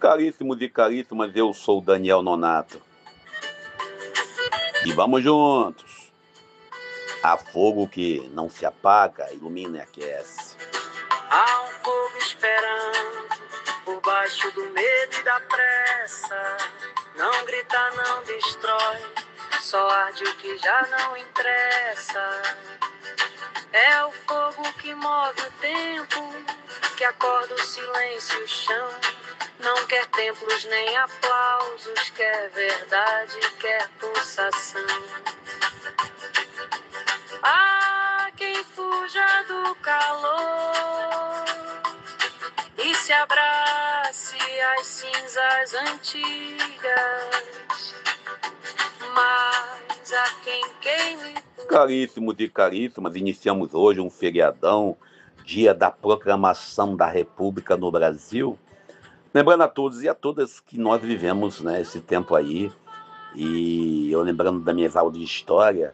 Caríssimos e caríssimas, eu sou Daniel Nonato. E vamos juntos. Há fogo que não se apaga, ilumina e aquece. Há um fogo esperando por baixo do medo e da pressa. Não grita, não destrói, só arde o que já não interessa. É o fogo que move o tempo, que acorda o silêncio e o chão. Não quer templos nem aplausos, quer verdade, quer pulsação. Há quem fuja do calor e se abrace às cinzas antigas, mas há quem queime. Caríssimos e caríssimas, iniciamos hoje um feriadão, dia da proclamação da República no Brasil. Lembrando a todos e a todas que nós vivemos, né, esse tempo aí. E eu lembrando das minhas aulas de história,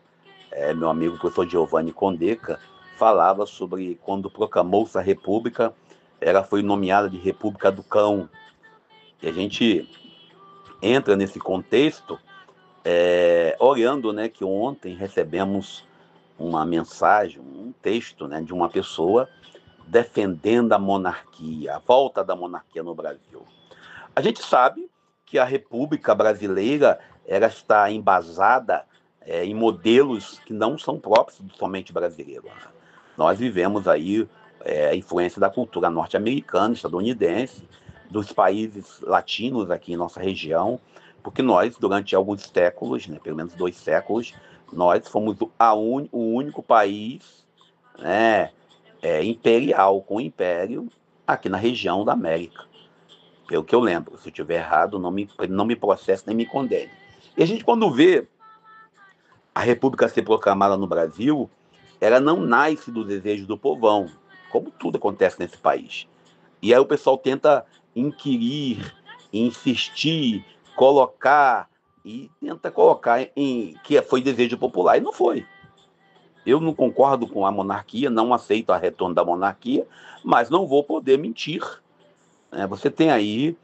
meu amigo professor Giovanni Condeca falava sobre quando proclamou-se a República, ela foi nomeada de República do Cão. E a gente entra nesse contexto olhando, né, que ontem recebemos uma mensagem, um texto, né, de uma pessoa defendendo a monarquia, a volta da monarquia no Brasil. A gente sabe que a República Brasileira ela está embasada em modelos que não são próprios somente brasileiros. Nós vivemos aí a influência da cultura norte-americana, estadunidense, dos países latinos aqui em nossa região, porque nós, durante alguns séculos, né, pelo menos 2 séculos, nós fomos o único país, né, imperial, com império, aqui na região da América. Pelo que eu lembro, se eu estiver errado, não me processe nem me condene. E a gente, quando vê a República ser proclamada no Brasil, ela não nasce do desejo do povão, como tudo acontece nesse país. E aí o pessoal tenta inquirir, insistir, colocar em que foi desejo popular, e não foi. Eu não concordo com a monarquia, não aceito a retorno da monarquia, mas não vou poder mentir. Você tem aí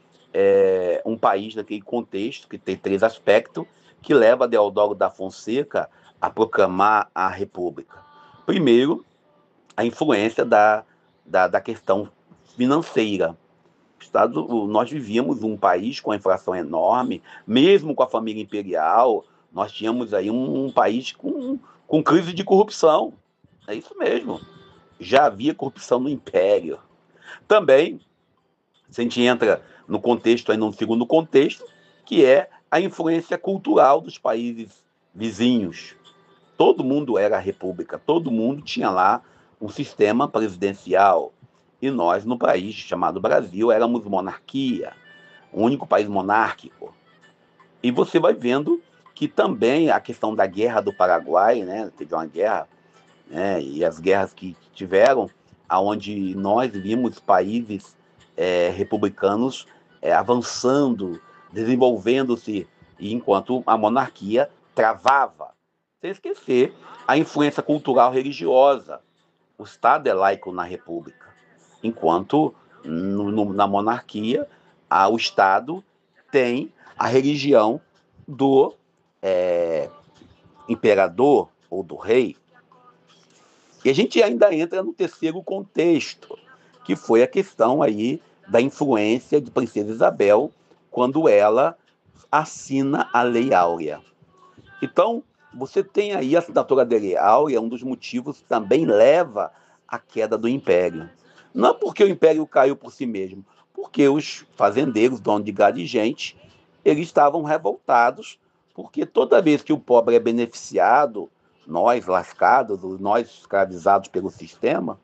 um país naquele contexto que tem 3 aspectos que leva Deodoro da Fonseca a proclamar a República. Primeiro, a influência da questão financeira. Nós vivíamos um país com a inflação enorme, mesmo com a família imperial, nós tínhamos aí um país com crise de corrupção. É isso mesmo. Já havia corrupção no Império. Também, se a gente entra no contexto, aí no segundo contexto, que é a influência cultural dos países vizinhos. Todo mundo era república, todo mundo tinha lá um sistema presidencial. E nós, no país chamado Brasil, éramos monarquia, o único país monárquico. E você vai vendo que também a questão da Guerra do Paraguai, né, teve uma guerra, né, e as guerras que tiveram, onde nós vimos países republicanos avançando, desenvolvendo-se, enquanto a monarquia travava. Sem esquecer a influência cultural religiosa. O Estado é laico na República, enquanto na monarquia o Estado tem a religião do imperador ou do rei. E a gente ainda entra no terceiro contexto, que foi a questão aí da influência de Princesa Isabel quando ela assina a Lei Áurea. Então, você tem aí a assinatura da Lei Áurea, um dos motivos que também leva à queda do Império. Não porque o Império caiu por si mesmo, porque os fazendeiros, donos de gado e gente, eles estavam revoltados, porque toda vez que o pobre é beneficiado, nós lascados, nós escravizados pelo sistema,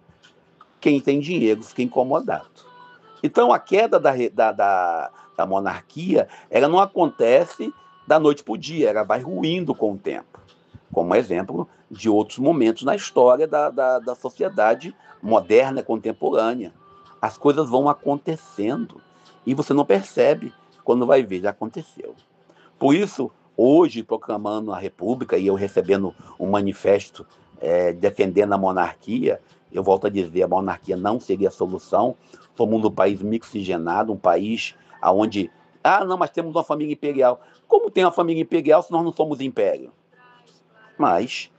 quem tem dinheiro fica incomodado. Então, a queda da monarquia, ela não acontece da noite para o dia, ela vai ruindo com o tempo, como exemplo de outros momentos na história da sociedade moderna, contemporânea. As coisas vão acontecendo e você não percebe, quando vai ver, já aconteceu. Por isso, hoje, proclamando a República e eu recebendo um manifesto defendendo a monarquia, eu volto a dizer, a monarquia não seria a solução. Somos um país mixigenado, um país aonde, não, mas temos uma família imperial. Como tem uma família imperial se nós não somos império? Mas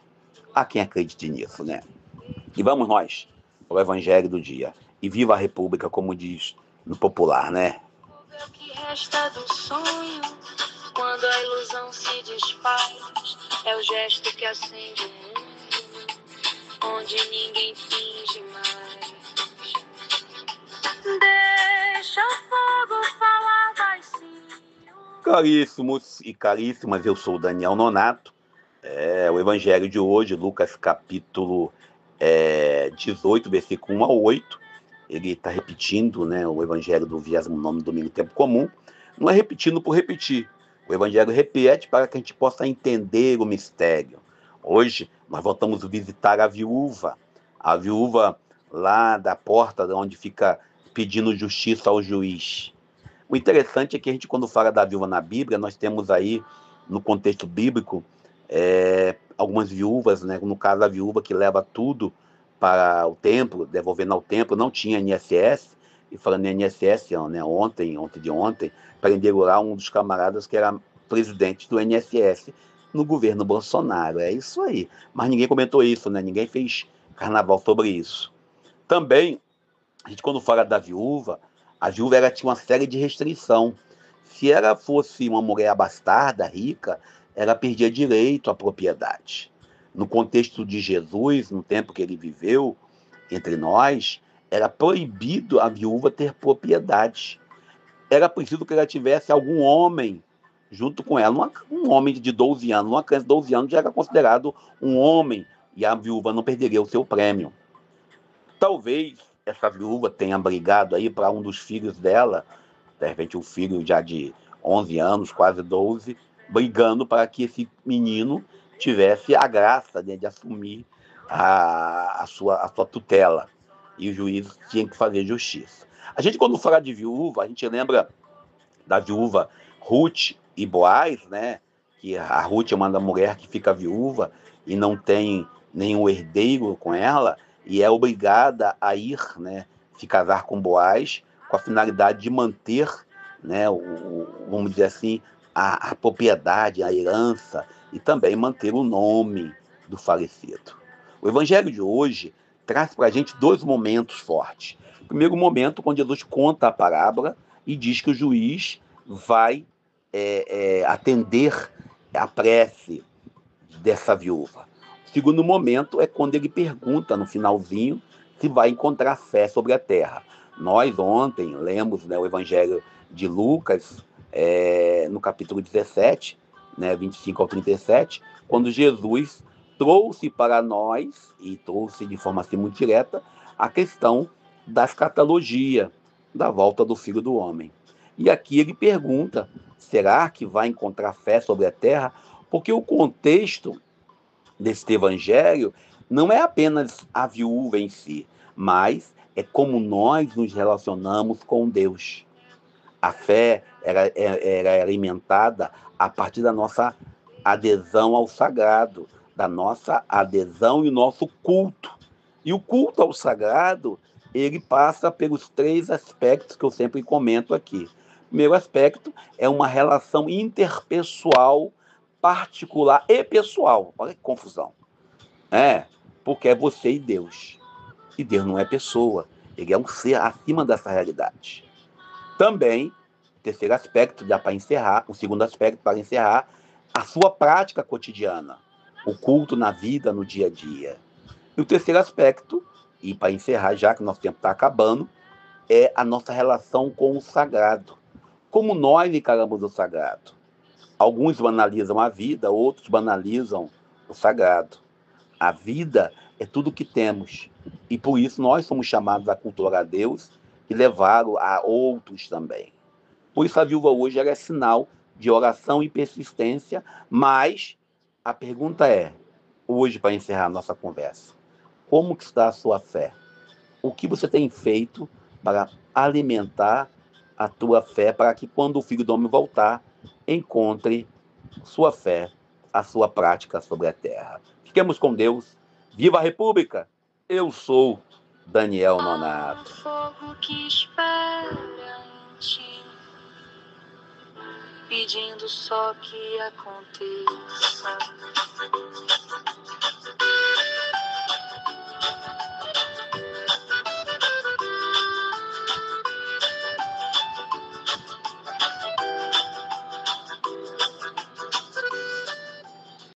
há quem acredite nisso, né? E vamos nós ao Evangelho do dia. E viva a República, como diz no popular, né? É o que resta do sonho, quando a ilusão se desfaz. É o gesto que acende o mundo, onde ninguém finge mais. Deixa o fogo falar baixinho. Caríssimos e caríssimas, eu sou o Daniel Nonato. O Evangelho de hoje, Lucas capítulo 18, versículo 1 ao 8. Ele está repetindo, né, o Evangelho do 29º domingo tempo comum. Não é repetindo por repetir. O Evangelho repete para que a gente possa entender o mistério. Hoje nós voltamos a visitar a viúva lá da porta onde fica pedindo justiça ao juiz. O interessante é que a gente, quando fala da viúva na Bíblia, nós temos aí, no contexto bíblico, algumas viúvas, né? No caso, a viúva que leva tudo para o templo, devolvendo ao templo, não tinha INSS, e falando em INSS, né? Ontem de ontem, prenderam lá um dos camaradas que era presidente do INSS no governo Bolsonaro. É isso aí. Mas ninguém comentou isso, né? Ninguém fez carnaval sobre isso. Também, a gente quando fala da viúva, a viúva ela tinha uma série de restrição. Se ela fosse uma mulher abastarda, rica, ela perdia direito à propriedade. No contexto de Jesus, no tempo que ele viveu entre nós, era proibido a viúva ter propriedade. Era preciso que ela tivesse algum homem junto com ela. Um homem de 12 anos, uma criança de 12 anos já era considerado um homem e a viúva não perderia o seu prêmio. Talvez essa viúva tenha brigado aí para um dos filhos dela, de repente um filho já de 11 anos, quase 12, brigando para que esse menino tivesse a graça, né, de assumir a sua tutela. E o juiz tinha que fazer justiça. A gente, quando fala de viúva, a gente lembra da viúva Ruth e Boaz, né? Que a Ruth é uma mulher que fica viúva e não tem nenhum herdeiro com ela e é obrigada a ir, né, se casar com Boaz com a finalidade de manter, né, vamos dizer assim, a propriedade, a herança e também manter o nome do falecido. O Evangelho de hoje traz para a gente dois momentos fortes. O primeiro momento, quando Jesus conta a parábola e diz que o juiz vai atender a prece dessa viúva. O segundo momento é quando ele pergunta no finalzinho se vai encontrar fé sobre a terra. Nós ontem lemos, né, o Evangelho de Lucas, no capítulo 17, né, 25 ao 37, quando Jesus trouxe para nós, e trouxe de forma assim muito direta, a questão da escatologia, da volta do Filho do Homem. E aqui ele pergunta, será que vai encontrar fé sobre a terra? Porque o contexto deste evangelho não é apenas a viúva em si, mas é como nós nos relacionamos com Deus. A fé era alimentada a partir da nossa adesão ao sagrado, da nossa adesão e o nosso culto. E o culto ao sagrado, ele passa pelos três aspectos que eu sempre comento aqui. O primeiro aspecto é uma relação interpessoal, particular e pessoal. Olha que confusão. Porque é você e Deus. E Deus não é pessoa. Ele é um ser acima dessa realidade. Também, o terceiro aspecto, dá para encerrar, o segundo aspecto para encerrar, a sua prática cotidiana. O culto na vida, no dia a dia. E o terceiro aspecto, e para encerrar, já que o nosso tempo está acabando, é a nossa relação com o sagrado. Como nós encaramos o sagrado? Alguns banalizam a vida, outros banalizam o sagrado. A vida é tudo o que temos. E por isso nós somos chamados a cultuar a Deus e levá-lo a outros também. Por isso a viúva hoje ela é sinal de oração e persistência, mas a pergunta é, hoje para encerrar a nossa conversa, como que está a sua fé? O que você tem feito para alimentar a tua fé, para que quando o Filho do Homem voltar, encontre sua fé, a sua prática sobre a terra. Fiquemos com Deus. Viva a República! Eu sou Daniel Nonato. Fogo que espera em ti, pedindo só que aconteça.